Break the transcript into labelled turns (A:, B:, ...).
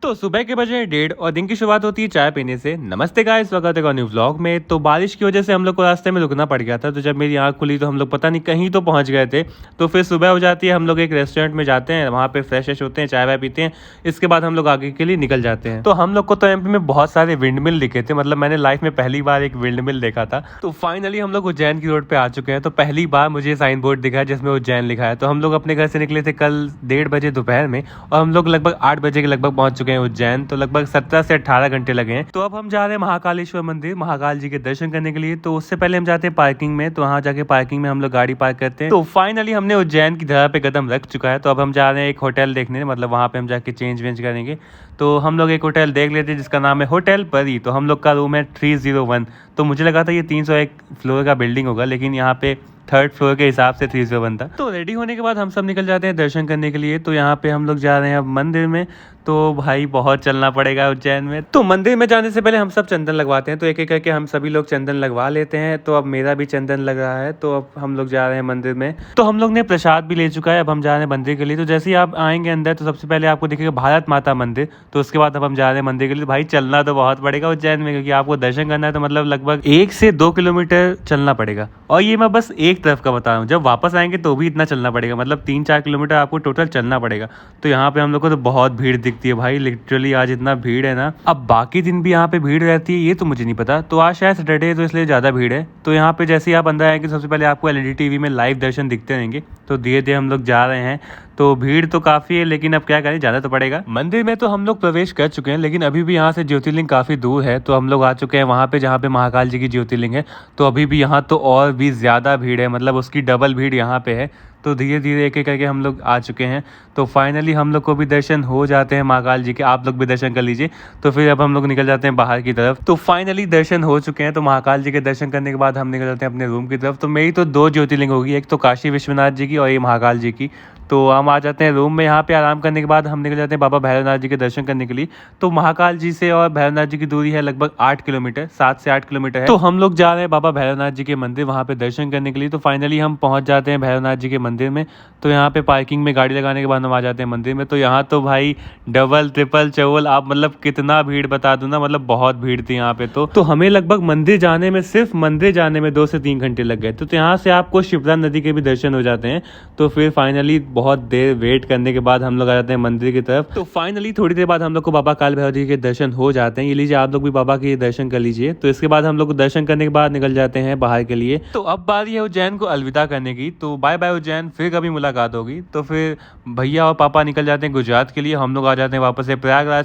A: तो सुबह के बजे 1:30 और दिन की शुरुआत होती है चाय पीने से। नमस्ते गाइस, स्वागत है न्यू व्लॉग में। तो बारिश की वजह से हम लोग को रास्ते में रुकना पड़ गया था। तो जब मेरी आंख खुली तो हम लोग पता नहीं कहीं तो पहुंच गए थे। तो फिर सुबह हो जाती है, हम लोग एक रेस्टोरेंट में जाते हैं, वहाँ पे फ्रेश होते हैं, चाय वाय पीते हैं। इसके बाद हम लोग आगे के लिए निकल जाते हैं। तो हम लोग को तो एमपी में बहुत सारे विंड मिल दिखे थे, मतलब मैंने लाइफ में पहली बार एक विंड मिल देखा था। तो फाइनली हम लोग उज्जैन की रोड पे आ चुके हैं। तो पहली बार मुझे साइन बोर्ड दिखा है जिसमें उज्जैन लिखा है। तो हम लोग अपने घर से निकले थे कल 1:30 बजे दोपहर में, और हम लोग लगभग 8 बजे के लगभग पहुंच चुके हैं उज्जैन। तो लगभग 17 से 18 घंटे लगे हैं। तो अब हम जा रहे हैं महाकालेश्वर मंदिर, महाकाल जी के दर्शन करने के लिए। तो उससे पहले हम जाते हैं पार्किंग में, तो वहाँ जाके पार्किंग में हम लोग गाड़ी पार्क करते हैं। तो फाइनली हमने उज्जैन की धरा पे कदम रख चुका है। तो अब हम जा रहे हैं एक होटल देखने, मतलब वहाँ पे हम जाके चेंज वेंज करेंगे। तो हम लोग एक होटल देख लेते हैं जिसका नाम है होटल परी। तो हम लोग का रूम है 301। तो मुझे लगा था ये 301 फ्लोर का बिल्डिंग होगा, लेकिन यहाँ पे 3rd फ्लोर के हिसाब से 301 था। तो रेडी होने के बाद हम सब निकल जाते हैं दर्शन करने के लिए। तो यहाँ पे हम लोग जा रहे हैं अब मंदिर में। तो भाई बहुत चलना पड़ेगा उज्जैन में। तो मंदिर में जाने से पहले हम सब चंदन लगवाते हैं। तो एक एक करके हम सभी लोग चंदन लगवा लेते हैं। तो अब मेरा भी चंदन लग रहा है। तो अब हम लोग जा रहे हैं मंदिर में। तो हम लोग ने प्रसाद भी ले चुका है। अब हम जा रहे हैं मंदिर के लिए। तो जैसे ही आप आएंगे अंदर तो सबसे पहले आपको दिखेगा भारत माता मंदिर। तो उसके बाद अब हम जा रहे हैं मंदिर के लिए। भाई चलना तो बहुत पड़ेगा उज्जैन में, क्योंकि आपको दर्शन करना है। तो मतलब लगभग 1 से 2 किलोमीटर चलना पड़ेगा। और ये मैं बस एक तरफ का बता रहा हूँ, जब वापस आएंगे तो भी इतना चलना पड़ेगा, मतलब 3-4 किलोमीटर आपको टोटल चलना पड़ेगा। तो यहाँ पे हम लोग को तो बहुत भीड़ दिखती है भाई, लिटरली आज इतना भीड़ है ना। अब बाकी दिन भी यहाँ पे भीड़ रहती है ये तो मुझे नहीं पता। तो आज शायद सैटरडे है तो इसलिए ज़्यादा भीड़ है। तो यहाँ पे जैसे ही आप अंदर आएंगे सबसे पहले आपको एलईडी टीवी में लाइव दर्शन दिखते रहेंगे। तो धीरे धीरे हम लोग जा रहे हैं। तो भीड़ तो काफ़ी है, लेकिन अब क्या करें, जाना तो पड़ेगा। मंदिर में तो हम लोग प्रवेश कर चुके हैं, लेकिन अभी भी यहाँ से ज्योतिर्लिंग काफ़ी दूर है। तो हम लोग आ चुके हैं वहाँ पे जहाँ पे महाकाल जी की ज्योतिर्लिंग है। तो अभी भी यहाँ तो और भी ज़्यादा भीड़ है, मतलब उसकी डबल भीड़ यहाँ पे है। तो धीरे धीरे एक एक करके हम लोग आ चुके हैं। तो फाइनली हम लोग को भी दर्शन हो जाते हैं महाकाल जी के। आप लोग भी दर्शन कर लीजिए। तो फिर अब हम लोग निकल जाते हैं बाहर की तरफ। तो फाइनली दर्शन हो चुके हैं। तो महाकाल जी के दर्शन करने के बाद हम निकल जाते हैं अपने रूम की तरफ। तो मेरी तो 2 ज्योतिर्लिंग होगी, एक तो काशी विश्वनाथ जी की और ये महाकाल जी की। तो हम आ जाते हैं रूम में। यहाँ पे आराम करने के बाद हम निकल जाते हैं बाबा भैरवनाथ जी के दर्शन करने के लिए। तो महाकाल जी से और भैरवनाथ जी की दूरी है लगभग 8 किलोमीटर, 7 से 8 किलोमीटर है। तो हम लोग जा रहे हैं बाबा भैरवनाथ जी के मंदिर, वहाँ पे दर्शन करने के लिए। तो फाइनली हम पहुँच जाते हैं भैरवनाथ जी के मंदिर में। तो यहाँ पे पार्किंग में गाड़ी लगाने के बाद हम आ जाते हैं मंदिर में। तो यहाँ तो भाई डबल ट्रिपल चौल, आप मतलब कितना भीड़ बता दूँ ना, मतलब बहुत भीड़ थी यहाँ पे। तो हमें लगभग मंदिर जाने में, सिर्फ मंदिर जाने में 2 से 3 घंटे लग गए। तो यहाँ से आपको शिप्रा नदी के भी दर्शन हो जाते हैं। तो फिर फाइनली बहुत देर वेट करने के बाद हम लोग आ जाते हैं मंदिर की तरफ। तो फाइनली थोड़ी देर बाद हम लोग को बाबा काल भैरव जी के दर्शन हो जाते हैं। ये लीजिए, आप लोग भी बाबा के दर्शन कर लीजिए। तो इसके बाद हम लोग दर्शन करने के बाद निकल जाते हैं बाहर के लिए। तो अब बारी है उज्जैन को अलविदा करने की। तो बाय बाय उज्जैन, फिर कभी मुलाकात होगी। तो फिर भैया और पापा निकल जाते हैं गुजरात के लिए, हम लोग आ जाते हैं वापस से प्रयागराज।